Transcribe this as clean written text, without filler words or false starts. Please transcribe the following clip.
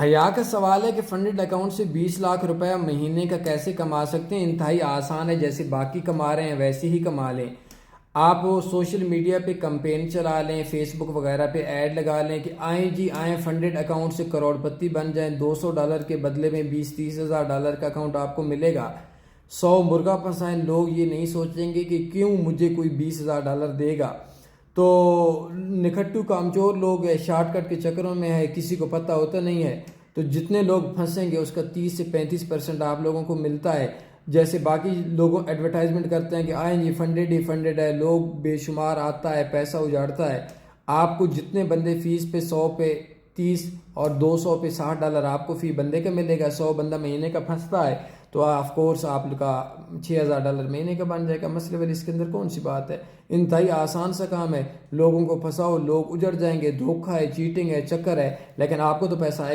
حیا کا سوال ہے کہ فنڈڈ اکاؤنٹ سے 20 لاکھ روپے مہینے کا کیسے کما سکتے ہیں؟ انتہائی آسان ہے، جیسے باقی کما رہے ہیں ویسے ہی کما لیں۔ آپ سوشل میڈیا پہ کمپین چلا لیں، فیس بک وغیرہ پہ ایڈ لگا لیں کہ آئیں جی آئیں، فنڈڈ اکاؤنٹ سے کروڑ پتی بن جائیں، $200 کے بدلے میں $20-30 ہزار کا اکاؤنٹ آپ کو ملے گا۔ 100 مرغا پھنسائیں، لوگ یہ نہیں سوچیں گے کہ کیوں مجھے کوئی $20,000 دے گا۔ تو نکھٹو کامچور لوگ شارٹ کٹ کے چکروں میں ہے، کسی کو پتہ ہوتا نہیں ہے، تو جتنے لوگ پھنسیں گے اس کا 30 سے 35% آپ لوگوں کو ملتا ہے۔ جیسے باقی لوگوں ایڈورٹائزمنٹ کرتے ہیں کہ آئیں جی فنڈڈ ہی فنڈڈ ہے، لوگ بے شمار آتا ہے، پیسہ اجاڑتا ہے۔ آپ کو جتنے بندے فیس پہ 100 پہ 30 اور 200 پہ $60 آپ کو فی بندے کا ملے گا۔ 100 بندہ مہینے کا پھنستا ہے تو آف کورس آپ کا $6,000 مہینے کا بن جائے گا۔ مسئلے والی اس کے اندر کون سی بات ہے؟ انتہائی آسان سا کام ہے، لوگوں کو پھنساؤ، لوگ اجڑ جائیں گے، دھوکہ ہے، چیٹنگ ہے، چکر ہے، لیکن آپ کو تو پیسہ آئے گا۔